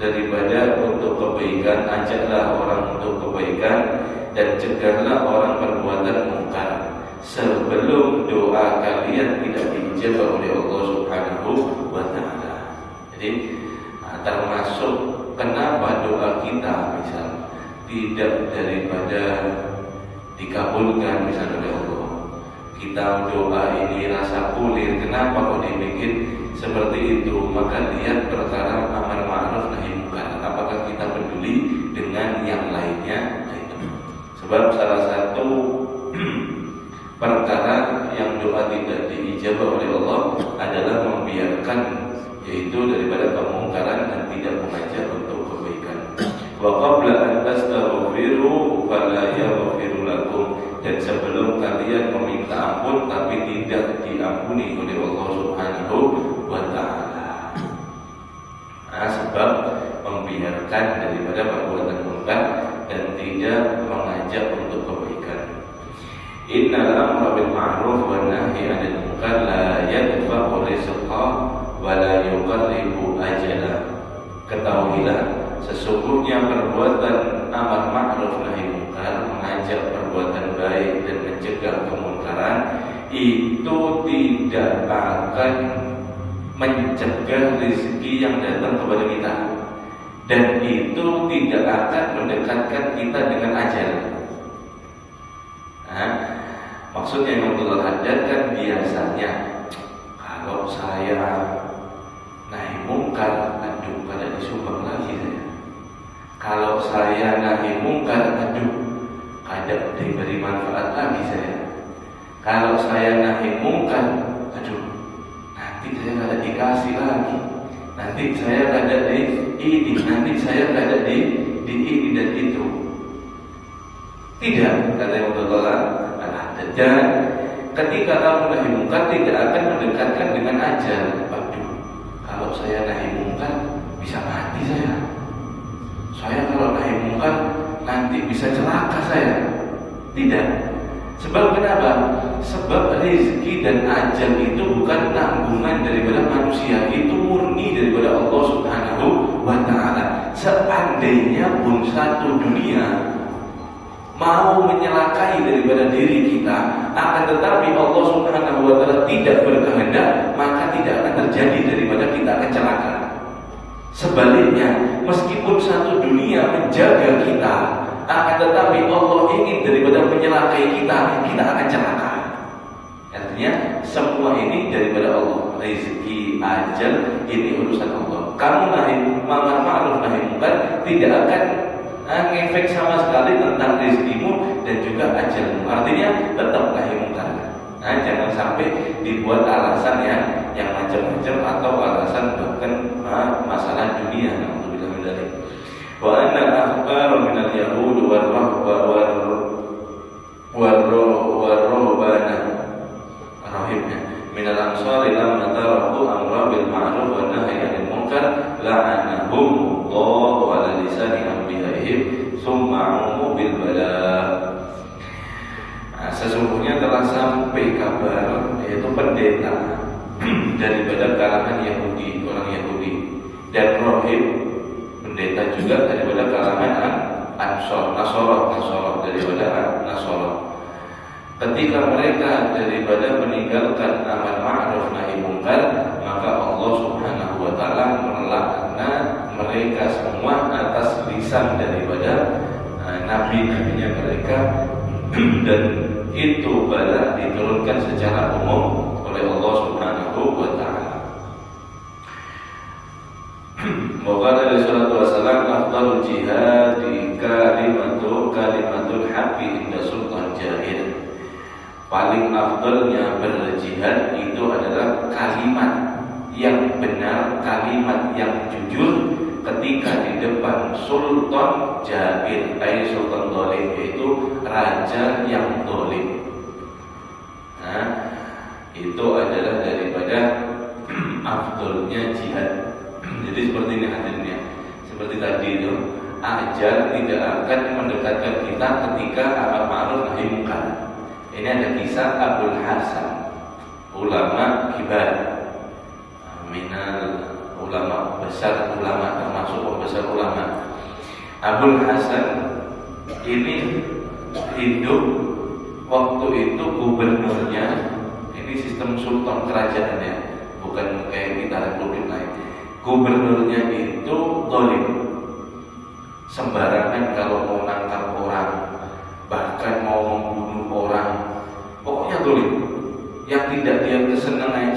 daripada untuk kebaikan, ajaklah orang untuk kebaikan dan cegahlah orang perbuatan mungkar sebelum doa kalian tidak dijawab oleh Allah Subhanahu wa taala. Jadi termasuk kenapa doa kita misal tidak daripada dikabulkan misalnya oleh Allah. Kita doa ini rasa kulir, kenapa kok dibikin seperti itu? Maka lihat perkara amar ma'ruf nahi munkar. Apakah kita peduli dengan yang lainnya? Nah, itu. Sebab salah satu perkara yang doa tidak diijabah oleh Allah adalah membiarkan, yaitu daripada kemungkaran dan tidak mengajak untuk kebaikan. Wa qabla an tastaghfiru fala yaghfiru lakum, dan sebelum kalian meminta ampun tapi tidak diampuni oleh Allah Subhanahu wa taala. Nah, sebab membiarkan daripada perbuatan munkar dan tidak mengajak untuk kebaikan. Innal amra bil ma'ruf wan nahyi 'anil munkar la yadfa'u rizqa wa la yuqarribu ajala. Ketahuilah, sesungguhnya perbuatan amar ma'ruf nahi munkar, mengajak perbuatan baik dan mencegah kemungkaran, itu tidak akan mencegah rezeki yang datang kepada kita, dan itu tidak akan mendekatkan kita dengan ajal. Nah, maksudnya yang Abdullah Haddad kan biasanya kalau saya nahi mungkar, aduh pada disumbang lagi saya. Kalau saya nahi mungkar, aduh kada diberi manfaat lagi saya. Kalau saya nahi mungkar, aduh nanti saya kada dikasih lagi. Nanti saya kada di ini, nanti saya kada di ini dan itu. Tidak, kata yang Abdullah Al-Haddad. Dan ketika kamu nahi mungkar tidak akan mendekatkan dengan ajal. Aduh, kalau saya nahi mungkar bisa mati saya. Saya kalau nahi mungkar nanti bisa celaka saya. Tidak. Sebab kenapa? Sebab rezeki dan ajal itu bukan tanggungan daripada manusia, itu murni daripada Allah Subhanahu wa taala. Seandainya pun satu dunia mau menyelakai daripada diri kita, akan tetapi Allah Subhanahu wa taala tidak berkehendak, maka tidak akan terjadi daripada kita akan celaka. Sebaliknya, meskipun satu dunia menjaga kita, akan tetapi Allah ingin daripada menyelakai kita, kita akan celaka. Artinya semua ini daripada Allah. Rezeki, ajal, ini urusan Allah. Kamu nahi amar ma'ruf nahi munkar tidak akan ngefek sama sekali tentang rezekimu dan juga ajalmu. Artinya tetap nahi munkar. Nah, jangan sampai dibuat alasan yang macam-macam atau alasan bahkan masalah dunia. Alhamdulillah min dzalik. Wa anna akhbar min al-yahud war-ruhbana rahimna min al-ansar lamma taraku amra bil ma'ruf wa nahyi 'anil munkar la'anahum Allah wa ala lisani anbiya'ihim summa umu bil bala. Nah, sesungguhnya telah sampai kabar, yaitu pendeta daripada kalangan Yahudi, orang Yahudi, dan rohib, pendeta juga daripada kalangan Ansor, Nasara daripada Nasara. Ketika mereka daripada meninggalkan amar ma'ruf nahi munkar, maka Allah Subhanahu wa taala melaknat mereka semua atas lisan daripada nabi-nabinya mereka, dan itu bala diturunkan secara umum oleh Allah Subhanahu wa taala. Maka dari sallallahu alaihi wasallam afdalul jihad kalimatul haqqi inda sultan jahil. Paling afdalnya berjihad itu adalah kalimat yang benar, kalimat yang jujur ketika di depan sultan jahil, sultan zalim, yaitu raja yang zalim. Nah, itu adalah daripada afdalnya jihad. Jadi seperti ini hadirnya, seperti tadi itu, ajal tidak akan mendekatkan kita ketika amar ma'ruf nahi munkar. Ini ada kisah Abdul Hasan, ulama kibar minal ulama besar, ulama termasuk pembesar ulama. Abul Hasan ini hidup waktu itu gubernurnya, ini sistem sultan kerajaannya, bukan kayak kita republik lain. Gubernurnya itu zalim, sembarangan kalau mau nangkap orang, bahkan mau membunuh orang, pokoknya zalim. Yang tidak dia disenangi,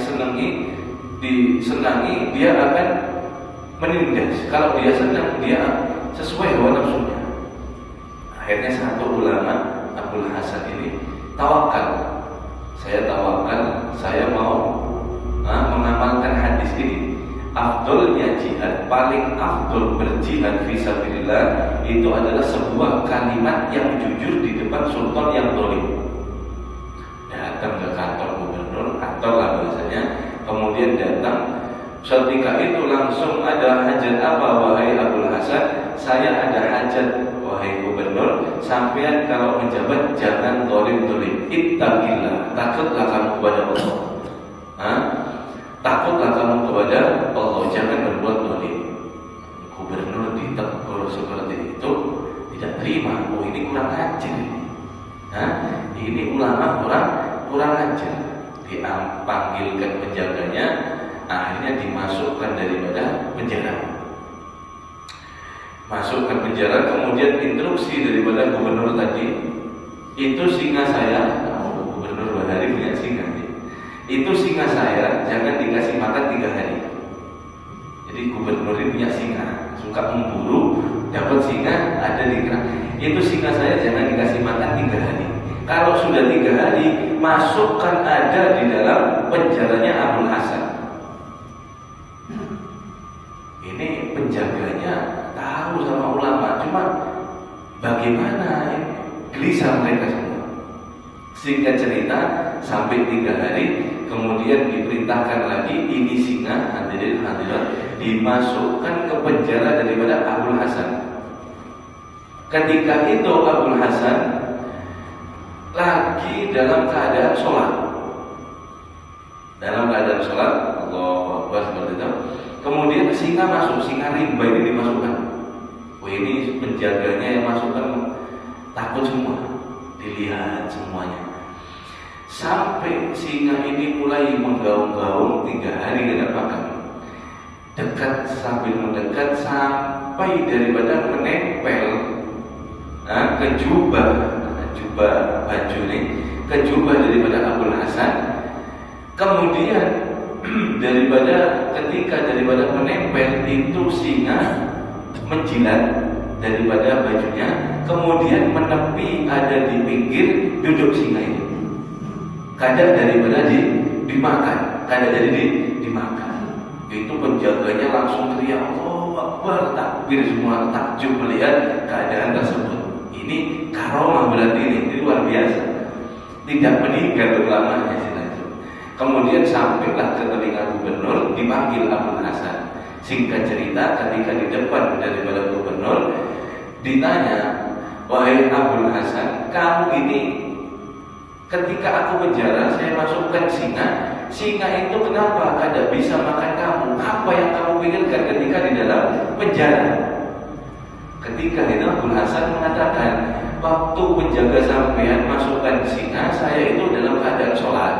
dia akan menindas. Kalau dia senang, dia sesuai hawa nafsunya. Akhirnya satu ulama, Abul Hasan ini tawakal. Saya tawakal, saya mau mengamalkan hadis ini. Afdolnya jihad, paling afdol berjihad fisabilillah itu adalah sebuah kalimat yang jujur di depan sultan yang zalim. Datang ke kantor gubernur, kantor lah bahasanya, kemudian datang. Ketika itu langsung, ada hajat apa wahai Abul Hasan? Saya ada hajat wahai gubernur, sampean kalau menjabat jangan zalim-zalim. Ittaqillah, takutlah kamu kepada Allah. Takutlah kamu kepada Allah, jangan berbuat zalim. Gubernur ditegur seperti itu, tidak terima. Oh, ini kurang ajar ini. Ini ulama kurang ajar. Dipanggilkan penjaganya, akhirnya dimasukkan daripada penjara. Masuk ke penjara, kemudian instruksi daripada gubernur tadi, itu singa saya, gubernur Bahari punya singa, itu singa saya jangan dikasih makan 3 hari. Jadi gubernur ini punya singa, suka memburu, dapat singa ada di kerang. Itu singa saya jangan dikasih makan 3 hari. Kalau sudah 3 hari, masukkan ada di dalam penjaranya Abul Hasan. Ini penjaganya tahu sama ulama, cuma bagaimana gelisah mereka semua. Singkat cerita, sampai 3 hari, kemudian diperintahkan lagi, ini singa hadirin dimasukkan ke penjara daripada Abul Hasan. Ketika itu Abul Hasan lagi dalam keadaan sholat. Allahu Akbar seperti itu. Kemudian singa masuk, singa rimba ini dimasukkan. Oh, ini penjaganya yang masukkan takut semua, dilihat semuanya. Sampai singa ini mulai menggaung-gaung 3 hari tidak makan. Dekat sambil mendekat sampai daripada menempel ke jubah baju ini, ke jubah daripada Abul Hasan. Kemudian ketika daripada menempel itu, singa menjilat daripada bajunya, kemudian menepi ada di pinggir duduk singa ini. Kadang daripada dimakan, kadang jadi dimakan. Itu penjaganya langsung teriak, Allahu Akbar, takbir, semua takjub melihat keadaan tersebut. Ini karomah berarti ini luar biasa. Tidak meninggal ulamanya itu. Kemudian sampailah ke telinga gubernur, dipanggil Abul Hasan. Singkat cerita, ketika di depan daripada gubernur ditanya, wahai Abul Hasan, kamu ini ketika aku penjara, saya masukkan singa itu kenapa tidak bisa makan kamu? Apa yang kamu pikirkan ketika di dalam penjara? Ketika itu Abul Hasan mengatakan, waktu penjaga sampean masukkan singa, saya itu dalam keadaan sholat.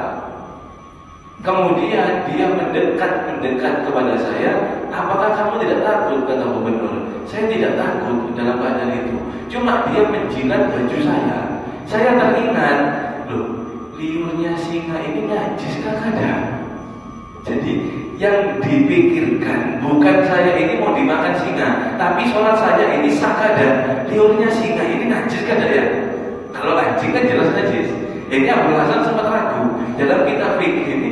Kemudian dia mendekat kepada saya. Apakah kamu tidak takut? Kata gubernur. Saya tidak takut dalam keadaan itu. Cuma dia menjilat baju saya. Saya teringat, loh, liurnya singa ini najis kah kadang? Jadi yang dipikirkan bukan saya ini mau dimakan singa, tapi sholat saya ini sah kadang. Liurnya singa ini najis kadang ya? Kalau anjing kan jelas najis. Ini Abul Hasan sempat ragu dalam kitab fikih ini,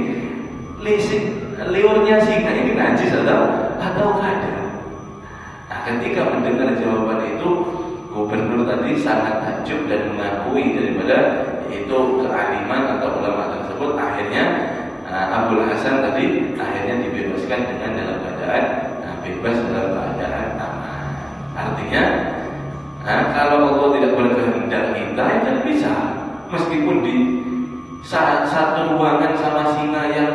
liurnya singa ini najis atau kada. Nah, ketika mendengar jawaban itu, gubernur tadi sangat takjub dan mengakui daripada itu kealiman atau ulama tersebut. Akhirnya Abul Hasan tadi akhirnya dibebaskan dengan dalam keadaan bebas, dalam keadaan aman. Artinya kalau Allah tidak berkehendak kita kan bisa, meskipun di satu ruangan sama singa yang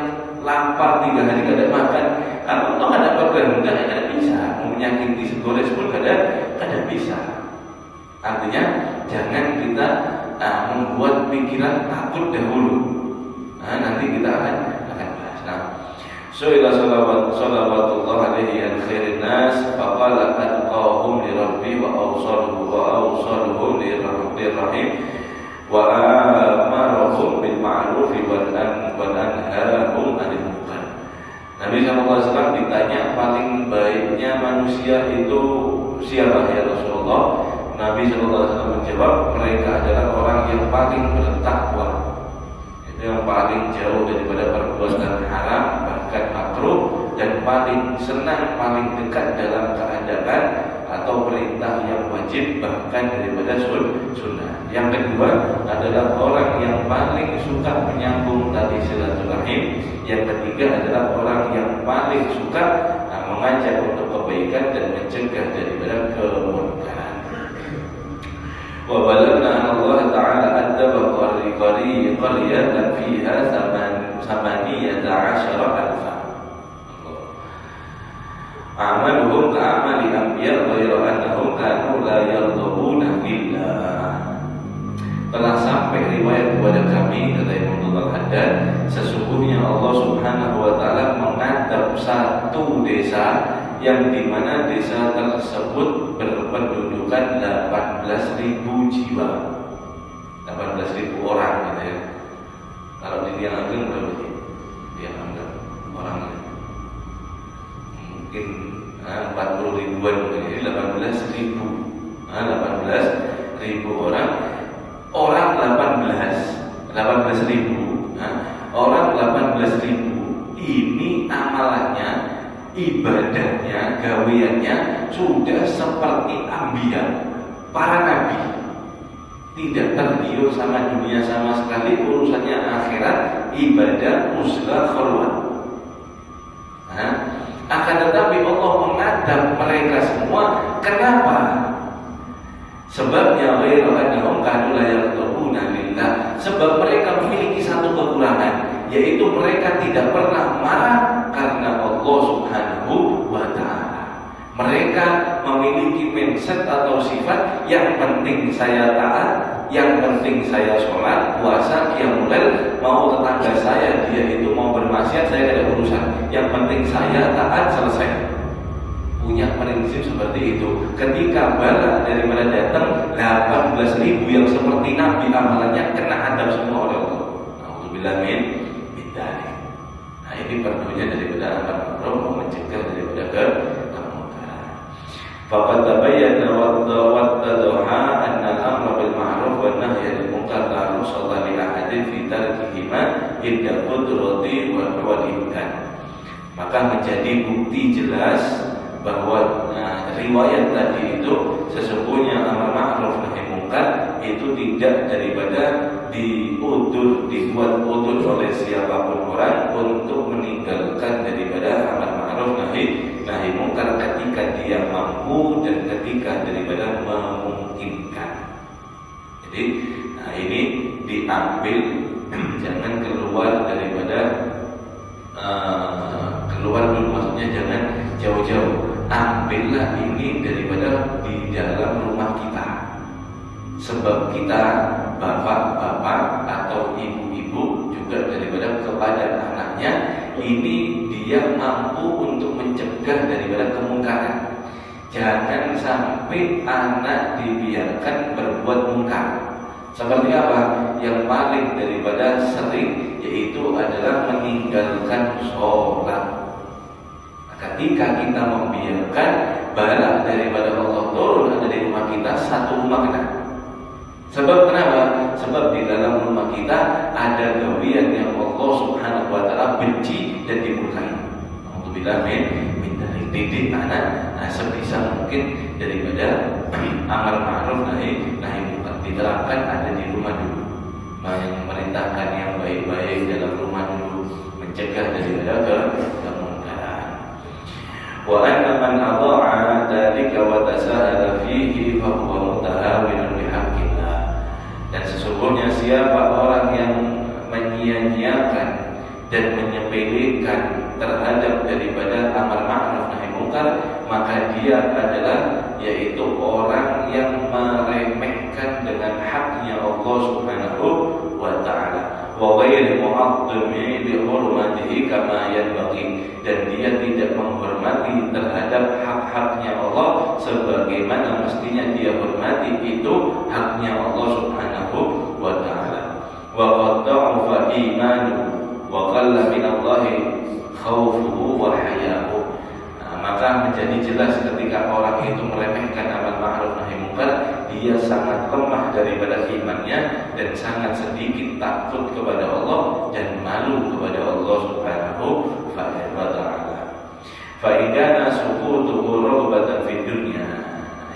lapar 3 hari tidak makan, Kalau Allah ada berkehendak, tidak bisa. Menyakiti segores pun tidak bisa. Artinya jangan kita membuat pikiran takut dahulu. Nanti kita akan bahas. Su'ila salawatullah alaihi an khairin nas faqala atqahum li rabbi wa awsaluhum lirrahim wa amarahum bil ma'ruf wa anhahum 'anil munkar. Nabi SAW ditanya paling baiknya manusia itu siapa ya Rasulullah? Nabi SAW menjawab, mereka adalah orang yang paling bertakwa, itu yang paling jauh daripada perbuatan haram bahkan makruh, dan paling senang, paling dekat dalam keadaan atau perintah yang wajib bahkan daripada sunnah. Yang kedua adalah orang yang paling suka menyambung tali silaturahim. Yang ketiga adalah orang yang paling suka mengajak untuk kebaikan dan mencegah daripada kemunkaran. Wa balagna Allah Ta'ala adaba qaryatan fiha 18,000 amaluhum ka'amali anbiya ghairu annahum kanu la yardabuna billah. Telah sampai riwayat kepada kami, kata Imam Al-Haddad, sesungguhnya Allah Subhanahu wa Ta'ala mengadab satu desa yang dimana desa tersebut berpendudukan 18.000 jiwa, 18.000 orang gitu ya. Kalau di Tiang Ageng berapa sih? Tiang Ageng orangnya mungkin 40 ribuan, jadi 18.000 orang. Orang 18.000 orang 18.000 ini amalannya, ibadahnya, gaweannya sudah seperti anbiya, para nabi, tidak tergiur sama dunia sama sekali, urusannya akhirat, ibadah, uzlah, khalwat. Akan tetapi Allah mengadab mereka semua. Kenapa? Sebabnya ghairu annahum kanu la yardabuna lillah. Sebab mereka memiliki satu kekurangan, yaitu mereka tidak pernah marah karena Allah Subhanahu wa Ta'ala. Mereka memiliki mindset atau sifat, yang penting saya taat, yang penting saya sholat, puasa, qiyamul lail, mau tetangga saya dia itu mau bermaksiat, saya tidak ada urusan. Yang penting saya taat, selesai. Punya prinsip seperti itu. Ketika bala dari mana datang 18.000 yang seperti Nabi, amalannya kena adab semua oleh Allah. Alhamdulillah min dzalik. Nah, ini perlunya daripada amar ma'ruf, mencegah daripada kemungkaran. Faqad tabayyana wa tadha anna al-amra bil ma'ruf wa an-nahy 'anil munkar la rusalla li ahadin fi tarkihima inda qudrati wa imkan. Maka menjadi bukti jelas bahwa riwayat tadi itu sesungguhnya amar ma'ruf nahi munkar itu tidak daripada dibuat udur oleh siapapun orang untuk meninggalkan daripada amar ma'ruf nahi munkar ketika dia mampu dan ketika daripada memungkinkan. Jadi ini diambil jangan keluar daripada keluar dulu, maksudnya jangan jauh-jauh. Ambillah ini daripada di dalam rumah kita. Sebab kita bapak-bapak atau ibu-ibu juga daripada kepada anaknya, ini dia mampu untuk mencegah daripada kemungkaran. Jangan sampai anak dibiarkan berbuat mungkar. Seperti apa? Yang paling daripada sering yaitu adalah meninggalkan sholat. Ketika kita membiarkan bala daripada Allah turun ada di rumah kita, satu rumah kena. Sebab kenapa? Sebab di dalam rumah kita ada gawean yang Allah Subhanahu wa Ta'ala benci dan dimurkai. Alhamdulillah min dzalik. Didik anak sebisa mungkin daripada amar ma'ruf nahi munkar diterapkan ada di rumah dulu. Memerintahkan yang baik-baik dalam rumah dulu, mencegah daripada kemungkaran. Wa anna man adha'a dzalika wa tasahala fihi fa huwa mutahawinun bihaqqillah. Dan sesungguhnya siapa orang yang menyia-nyiakan dan menyepelekan terhadap daripada amar ma'ruf nahi munkar, maka dia adalah yaitu orang yang meremehkan dengan haknya Allah Subhanahu wa taala, wa ghairu mu'azzimi li hurmatihi kama yanbaghi, dan dia tidak menghormati terhadap hak-haknya Allah sebagaimana mestinya dia hormati itu haknya Allah Subhanahu wa taala. Wa qad da'afa imanu wa qalla min Allahi khawfuhu wa haya'uhu. Maka menjadi jelas ketika orang itu meremehkan amar ma'ruf nahi munkar, dia sangat lemah daripada imannya dan sangat sedikit takut kepada Allah dan malu kepada Allah Subhanahu wa ta'ala. Fa idana sukutuhu raghbatan fid dunya.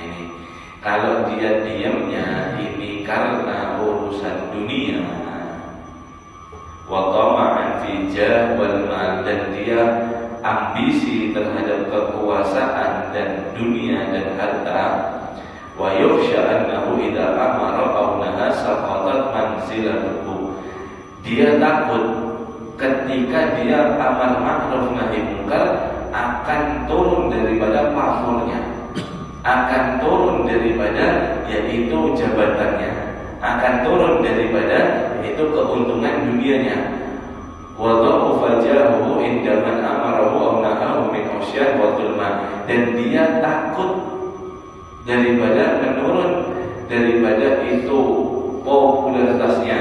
Ini kalau dia diamnya ini karena urusan dunia, wa tama'an fi jah wal mal, dan dia ambisi terhadap kekuasaan dan dunia dan harta, wa yukhsha annahu idza amara aw naha saqatat manzilatuhu, dia takut ketika dia amar ma'ruf nahi munkar akan turun daripada pamornya, akan turun daripada yaitu jabatannya, akan turun daripada yaitu keuntungan dunianya. Wa dha'ufa jahuhu inda man amarahu aw nahahu min usyan wa dhulma, dan dia takut daripada menurun daripada itu popularitasnya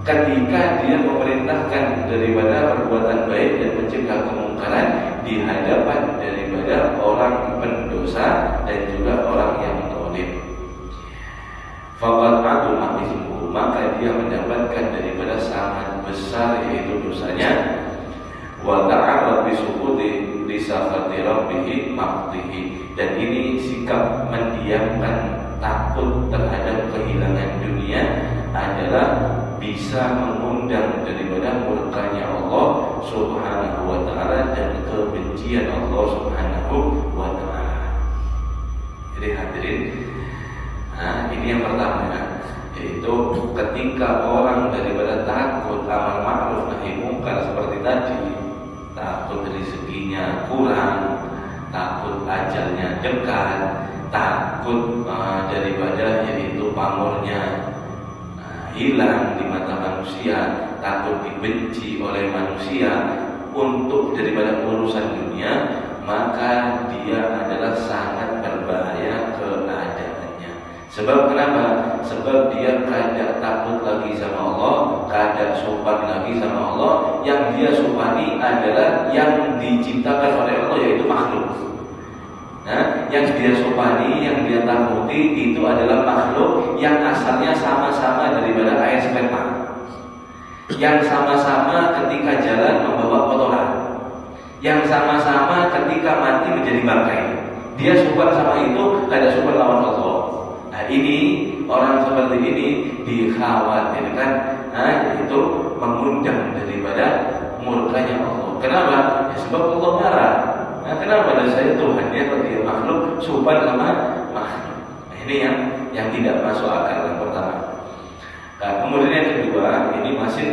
ketika dia memerintahkan daripada perbuatan baik dan mencegah kemungkaran di hadapan daripada orang pendosa dan juga orang yang zalim. Faqad aduma ismuhu, maka dia mendapatkan daripada sangat besar yaitu dosanya. Wa ta'arrad bi suquti li sakhati rabbih maqtihi, dan ini sikap mendiamkan takut terhadap kehilangan dunia adalah bisa mengundang daripada murkanya Allah Subhanahu wa ta'ala dan kebencian Allah Subhanahu wa ta'ala. Jadi hadirin, ini yang pertama, yaitu ketika orang daripada takut amar ma'ruf nahi munkar seperti tadi, takut rezekinya kurang, takut ajalnya dekat, takut daripada yaitu pamornya hilang di mata manusia, takut dibenci oleh manusia untuk daripada urusan dunia, maka dia adalah sangat berbahaya keadaannya. Sebab kenapa? Sebab dia kada takut lagi sama Allah, kada sopan lagi sama Allah. Yang dia supani adalah yang diciptakan oleh Allah, yaitu makhluk. Yang dia sopani, yang dia takuti itu adalah makhluk yang asalnya sama-sama daripada air sperma, yang sama-sama ketika jalan membawa kotoran, yang sama-sama ketika mati menjadi bangkai. Dia sopan sama itu, kada sopan lawan Allah. Ini orang seperti ini dikhawatirkan, yaitu mengundang daripada murkanya Allah. Kenapa? Ya, sebab Allah marah. Kenapa ada saya Tuhan dia kalau dia makhluk sopan sama makhluk? Ini yang tidak masuk akal yang pertama. Kemudian yang kedua, ini masih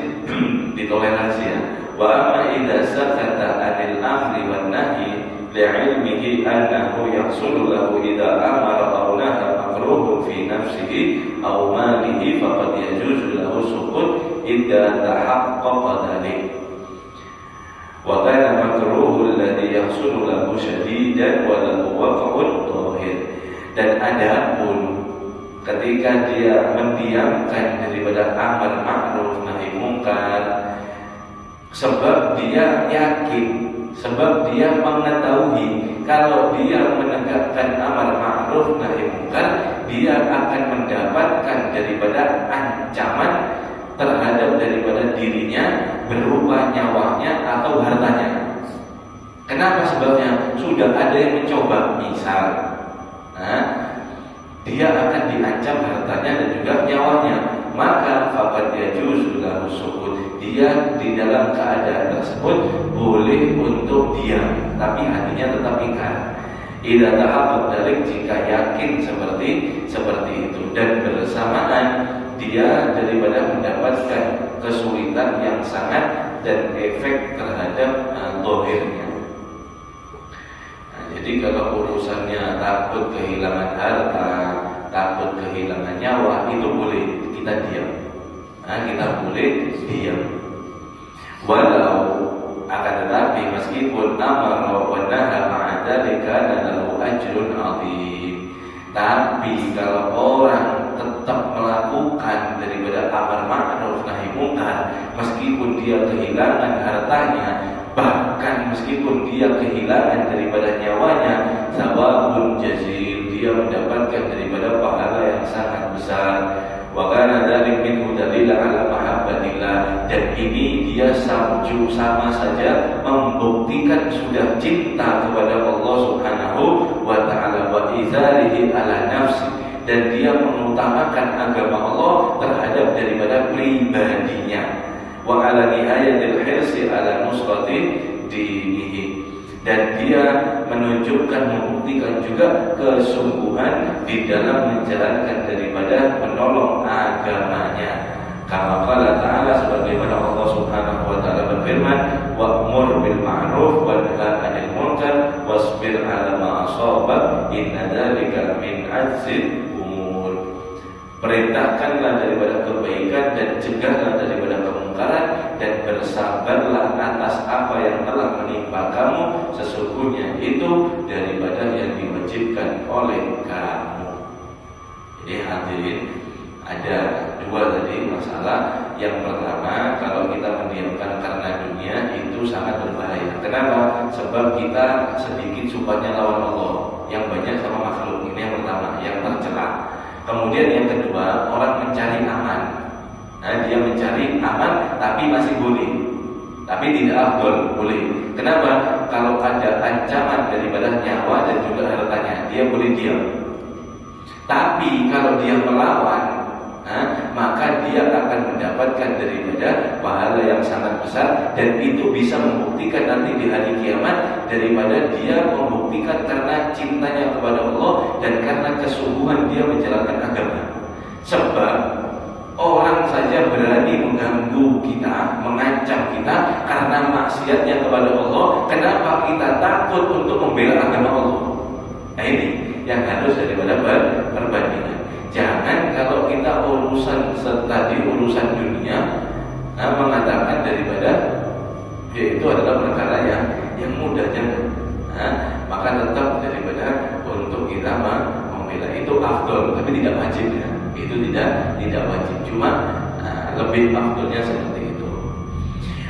ditoleransi ya. Wa amma idza sakata 'anil amri wan nahyi li'ilmihi annahu yahsulu lahu idza amara aw nahaa makruhun fi nafsihi aw malihi faqad yajuzu lahu sukut idza tahaqqaqa dhalik. Wa kana makruhul ladzi yahsulu lahu syadidan wa lahu waqa'un dhahir. Dan adapun ketika dia mendiamkan daripada amar ma'ruf nahi munkar, sebab dia yakin, sebab dia mengetahui kalau dia menegakkan amar ma'ruf nahi munkar, dia akan mendapatkan daripada ancaman terhadap daripada dirinya berupa nyawanya atau hartanya. Kenapa? Sebabnya sudah ada yang mencoba, misal dia akan diancam hartanya dan juga nyawanya, maka faqad yajuzu lahu sukut, dia di dalam keadaan tersebut boleh untuk diam, tapi hatinya tetap ingkar. Idza tahaqqaq dzalik, jika yakin seperti itu, dan bersamaan dia daripada mendapatkan kesulitan yang sangat dan efek terhadap zahirnya. Jadi kalau urusannya takut kehilangan harta, takut kehilangan nyawa, itu boleh kita diam. Kita boleh diam. Walau akan tetapi meskipun amara wa naha ma'a dzalika lahu ajrun 'azim. Tapi kalau orang tetap melakukan daripada amar ma'ruf nahi munkar, meskipun dia kehilangan hartanya, bahkan meskipun dia kehilangan daripada nyawanya, sawabun jazil, dia mendapatkan daripada pahala yang sangat besar. Wa kana dzalik minhu dalil ala mahabbatillah, dan ini dia sama saja membuktikan sudah cinta kepada Allah Subhanahu wa taala wa izarihi ala nafsi, dan dia mengutamakan agama Allah terhadap daripada pribadinya. Wa ala nihayatil hirsi ala nusrati dinihi, dan dia menunjukkan, membuktikan juga kesungguhan di dalam menjalankan daripada menolong agamanya. Kama qala ta'ala, sebagaimana Allah Subhanahu wa taala berfirman, wa'mur bil ma'ruf wa nahy 'anil munkar wasbir 'ala ma asabak inna dzalika min 'azmil umur. Perintahkanlah daripada kebaikan dan cegahlah daripada kemungkaran, dan bersabarlah atas apa yang telah menimpa kamu, sesungguhnya itu daripada yang diwajibkan oleh kamu. Jadi hadirin, ada dua tadi masalah. Yang pertama, kalau kita mendiamkan karena dunia itu sangat berbahaya. Kenapa? Sebab kita sedikit sumpahnya lawan Allah, yang banyak sama makhluk. Ini yang pertama, yang tercela. Kemudian yang kedua, orang mencari aman. Dia mencari aman tapi masih boleh, tapi tidak afdol, boleh. Kenapa? Kalau ada ancaman daripada nyawa dan juga hartanya, dia boleh diam. Tapi kalau dia melawan, maka dia akan mendapatkan daripada pahala yang sangat besar, dan itu bisa membuktikan nanti di hari kiamat daripada dia membuktikan karena cintanya kepada Allah dan karena kesungguhan dia menjalankan agama. Sebab orang saja berani mengganggu kita, mengancam kita karena maksiatnya kepada Allah. Kenapa kita takut untuk membela agama Allah? Ini yang harus daripada perbandingan. Jangan kalau kita urusan tadi, urusan dunia, mengatakan daripada yaitu adalah perkara yang mudah, jangan. Maka tetap daripada untuk kita membela itu afdol, tapi tidak wajib ya. Itu tidak wajib, cuma lebih afdolnya seperti itu.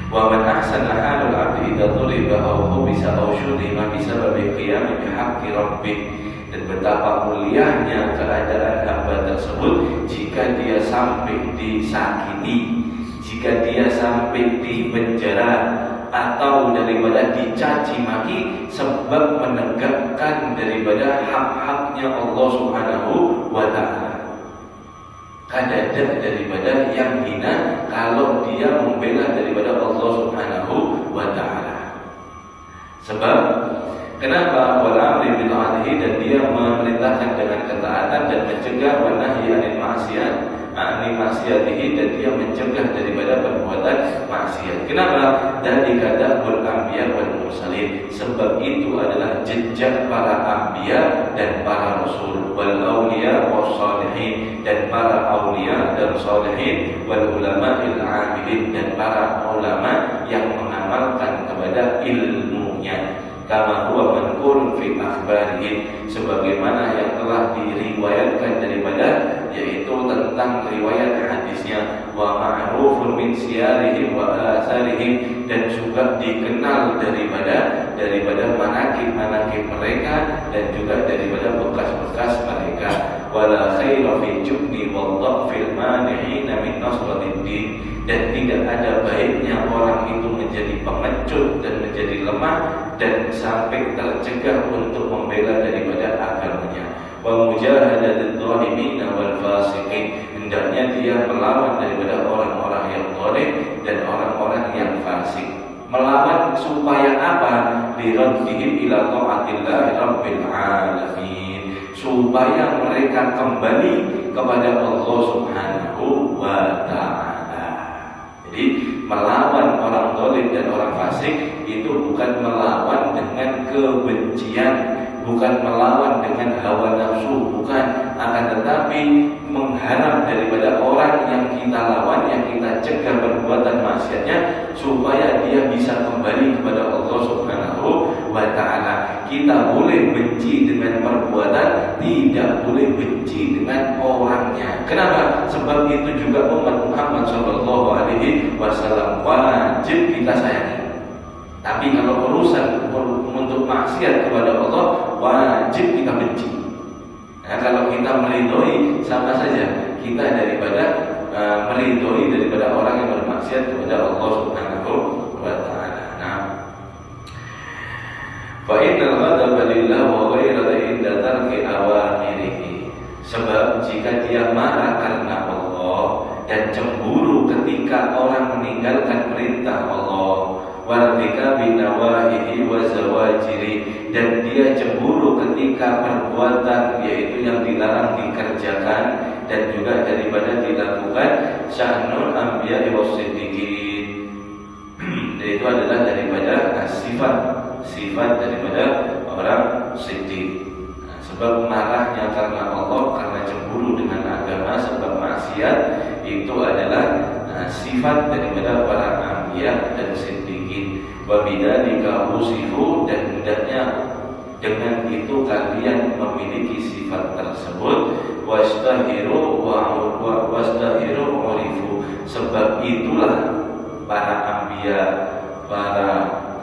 Wa man ahsana halul 'abdi idza dhuriba aw hubisa aw syudima bisababi qiyami bihaqqi rabbih. Dan betapa mulianya keadaan hamba tersebut jika dia sampai disakiti, jika dia sampai dipenjara atau daripada dicaci maki sebab menegakkan daripada hak-haknya Allah Subhanahu wa taala. Kadang daripada yang hina kalau dia membela daripada Allah Subhanahu wa taala. Sebab kenapa? Wal amri bil 'adli, dan dia memerintahkan dengan ketaatan dan mencegah wa nahyi 'anil ma'siyat, maksiatihi, dan dia mencegah daripada perbuatan maksiat. Kenapa? Dari kadabul anbiya wal mursalin, sebab itu adalah jejak para anbiya dan para rasul, wal auliya was salihin, dan para aulia dan salihin, wal ulama'il 'amilin, dan para ulama yang mengamalkan kepada ilmunya. Kama huwa manqulun fi akhbarihim, sebagaimana yang telah diriwayatkan daripada, yaitu tentang riwayat hadisnya. Wa ma'rufun min siyarihim wa asarihim, dan juga dikenal daripada manakib mereka dan juga daripada bekas-bekas mereka. Wala khaira fi jubni wa dhafil mani'ina min nasratid din, dan tidak ada baiknya orang itu menjadi pengecut dan menjadi lemah dan sampai tercegah untuk membela daripada agamanya. Wa mujahadatul zalimin wal fasiqin, hendaknya dia melawan daripada orang-orang yang zalim dan orang-orang yang fasik. Melawan supaya apa? Liraddihim ila ta'atillahi rabbil alamin, supaya mereka kembali kepada Allah Subhanahu wa ta'ala. Jadi melawan orang zalim dan orang fasik itu bukan melawan dengan kebencian, bukan melawan dengan hawa nafsu, bukan, akan tetapi mengharap daripada orang yang kita lawan, yang kita cegah perbuatan maksiatnya, supaya dia bisa kembali kepada Allah Subhanahu wa Ta'ala. Kita boleh benci dengan perbuatan, tidak boleh benci dengan orangnya. Kenapa? Sebab itu juga umat Muhammad Shallallahu Alaihi Wasallam wajib kita sayangi. Tapi kalau urusan untuk maksiat kepada Allah, wajib kita benci. Nah, kalau kita meridhoi, sama saja kita daripada meridhoi daripada orang yang bermaksiat kepada Allah Subhanahu wa Ta'ala. Nah, fa innal ghadaba lillah wa ghayra inda tarki awamirihi. Sebab jika dia marah karena Allah dan cemburu ketika orang meninggalkan perintah Allah, wartika binawahihi wa zawajiri, dan dia cemburu ketika perbuatan yaitu yang dilarang dikerjakan dan juga daripada dilakukan, sya'nul anbiya was-siddiqin. Itu adalah daripada sifat daripada orang siddiq. Sebab marahnya karena Allah, karena cemburu dengan agama, sebab maksiat, itu adalah sifat daripada para anbiya dan siddiqin. Wa bidzalika usifu, dan hendaknya dengan itu kalian memiliki sifat tersebut. Wastahiru urifu, sebab itulah para anbiya, para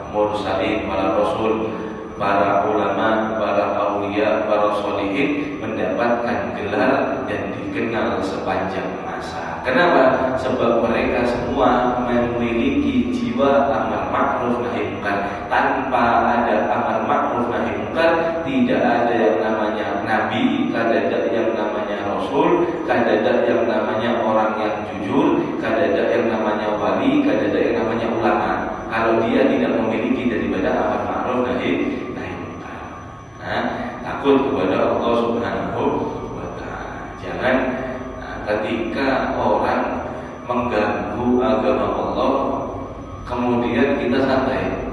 mursalin, para rasul, para ulama, para aulia, para sholihin mendapatkan gelar dan dikenal sepanjang masa. Kenapa? Sebab mereka semua memiliki jiwa amar ma'ruf nahi munkar. Tanpa ada amar ma'ruf nahi munkar, tidak ada yang namanya nabi, tidak ada yang namanya rasul, tidak ada yang namanya orang yang jujur, tidak ada yang namanya wali, tidak ada yang namanya ulama. Kalau dia tidak memiliki daripada amar ma'ruf nahi munkar. Nah, takut kepada Allah Subhanahu wa Ta'ala. Jangan ketika orang mengganggu agama Allah, kemudian kita santai.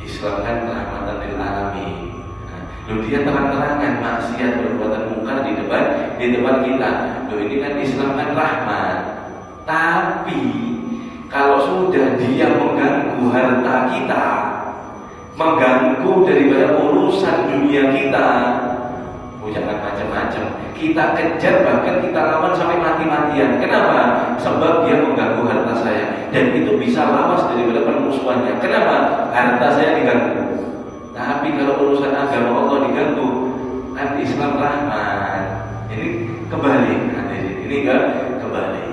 Islam kan rahmatan lil alamin. Loh, dia terang-terangan maksiat, perbuatan mungkar di depan kita. Loh, ini kan Islam kan rahmat. Tapi kalau sudah dia mengganggu harta kita, mengganggu daripada urusan dunia kita, jangan macam-macam. Kita kejar, bahkan kita lawan sampai mati-matian. Kenapa? Sebab dia mengganggu harta saya, dan itu bisa lawas daripada permusuhannya. Kenapa? Harta saya diganggu. Tapi kalau urusan agama Allah diganggu, kan Islam rahmat. Ini kebalik. Ini kan kebalik.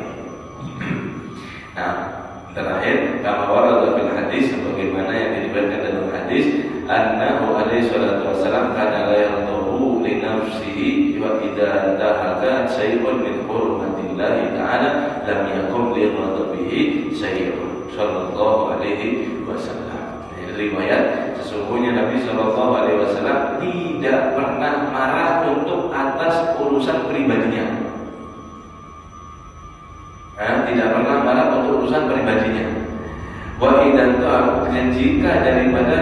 Nah, terakhir, kama warada fil hadis, sebagaimana yang diriwayatkan dalam hadis, annahu alaihi salatu wassalam kana la yardahu li nafsihi wa idza dahaka syai'un min hurmatillahi ta'ala lam yakum li ghadabihi syai'un, sallallahu alaihi wasallam. Riwayat, sesungguhnya Nabi sallallahu alaihi wasallam tidak pernah marah untuk atas urusan pribadinya. Tidak pernah marah untuk urusan pribadinya. Wa idan dan jika daripada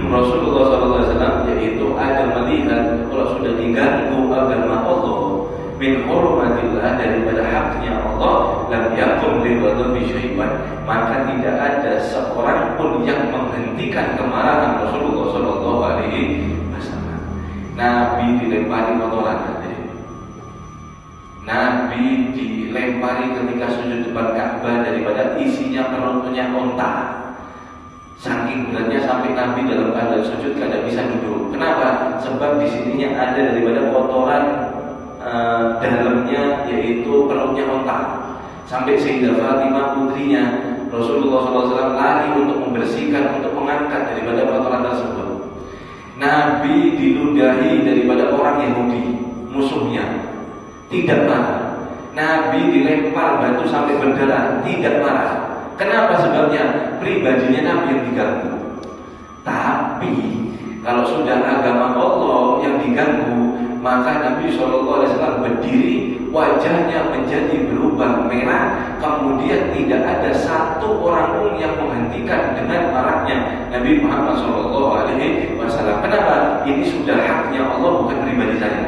Rasulullah SAW, yaitu ada melihat kalau sudah diganggu agama Allah, min hurmatillah, daripada haknya Allah, lam yakum li ghadabi syai'an, maka tidak ada seorang pun yang menghentikan kemarahan Rasulullah SAW. Nabi dilempari kotoran. Nabi dilempari ketika sujud depan Ka'bah daripada isinya perutnya unta. Saking beratnya sampai Nabi dalam keadaan sujud tidak bisa duduk. Kenapa? Sebab di sininya ada daripada kotoran dalamnya, yaitu perutnya unta. Sampai Sayyidah Fatimah putrinya Rasulullah SAW lari untuk membersihkan, untuk mengangkat daripada kotoran tersebut. Nabi diludahi daripada orang Yahudi, musuhnya. Tidak marah. Nabi dilempar batu sampai berdarah, tidak marah. Kenapa? Sebabnya pribadinya Nabi yang diganggu. Tapi kalau sudah agama Allah yang diganggu, maka Nabi SAW berdiri, wajahnya menjadi berubah merah, kemudian tidak ada satu orang pun yang menghentikan dengan marahnya Nabi Muhammad SAW. Kenapa? Ini sudah haknya Allah, bukan pribadi saya.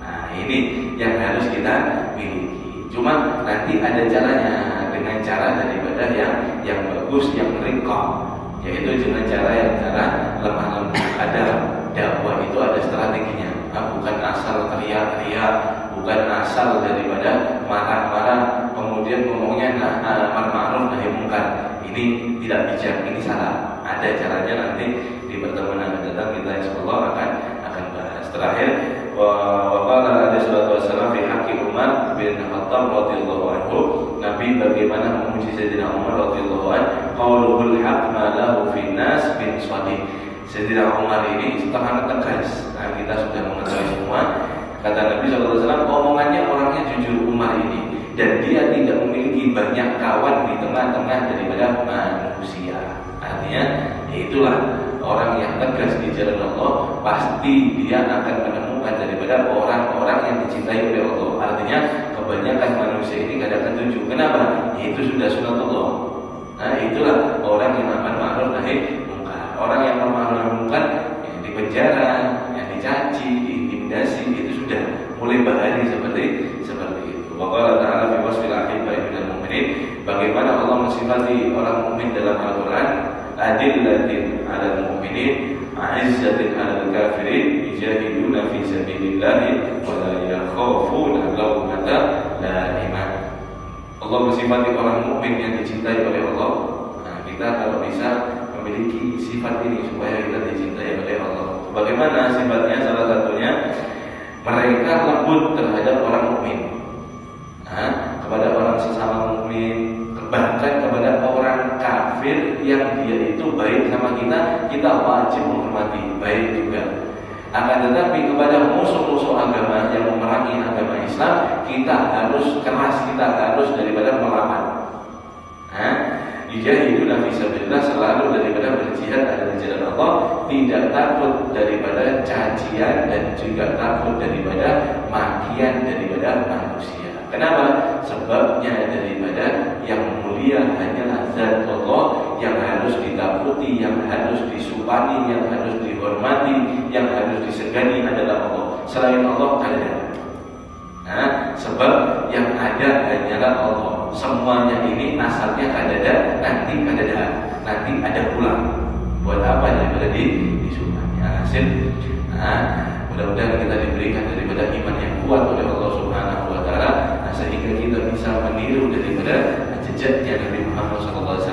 Nah, ini yang harus kita miliki. Cuma nanti ada caranya, dengan cara daripada yang bagus, yang ringkong, yaitu dengan cara lemah lembut. Ada dakwah itu ada strateginya, bukan asal teriak-teriak, bukan asal daripada marah-marah kemudian ngomongnya amar ma'ruf nahi munkar. Ini tidak bijak, ini salah. Ada caranya, nanti di pertemuan yang datang kita insyaallah akan bahas. Terakhir, waqala alaihi salatu wassalam fi haqqi Umar bin Khattab radhiyallahu anhu, Nabi bagaimana memuji Sayyidina Umar radhiyallahu anhu, qauluhul haq ma lahu fin nas bin shadiq. Sayyidina Umar ini sangat tegas. Nah, kita sudah mengetahui semua. Kata Nabi SAW, omongannya orangnya jujur Umar ini, dan dia tidak memiliki banyak kawan di tengah-tengah daripada manusia. Artinya, itulah orang yang tegas di jalan Allah, pasti dia akan menemukan daripada orang-orang yang dicintai oleh Allah. Artinya, kebanyakan manusia ini kadang tujuh. Kenapa? Itu sudah sunatullah. Nah, itulah orang yang amar ma'ruf nahi munkar. Orang yang amar ma'ruf nahi munkar yang dipenjara, yang dicaci, diintimidasi, itu sudah mulai bahari seperti itu. Wa qala ta'ala fi wasfil ahibba'i minal mu'minin, bagaimana Allah mensifati orang mukmin dalam Al-Qur'an, adillatin 'alal mu'minin, a'izzatin 'alal kafirin, yujahiduna fi sabilillahi wa la yakhafuna lawmata la'im. Allah mensifati orang mukmin yang dicintai oleh Allah. Nah, kita kalau bisa memiliki sifat ini supaya kita dicintai oleh Allah. Bagaimana sifatnya? Salah satunya, mereka lembut terhadap orang mukmin. Nah, kepada orang sesama mukmin, bahkan kepada orang kafir yang dia itu baik sama kita wajib menghormati, baik juga. Akan tetapi kepada musuh-musuh agama yang memerangi agama Islam, kita harus keras, kita harus daripada melawan. Yujahiduna fi sabilillah, selalu daripada berjihad ada di jalan Allah, tidak takut daripada cacian dan juga takut daripada makian daripada manusia. Kenapa? Sebabnya daripada yang mulia hanyalah zat Allah, yang harus ditakuti, yang harus disupani, yang harus dihormati, yang harus disegani adalah Allah. Selain Allah tak ada. Nah, sebab yang ada hanyalah Allah. Semuanya ini asalnya kadada, nanti kadada, nanti ada pulang. Buat apa daripada disupani? Hasil. Nah, mudah-mudahan kita diberikan daripada iman yang kuat oleh Allah Subhanahu wa taala, sehingga kita bisa meniru daripada jejaknya Nabi Muhammad SAW,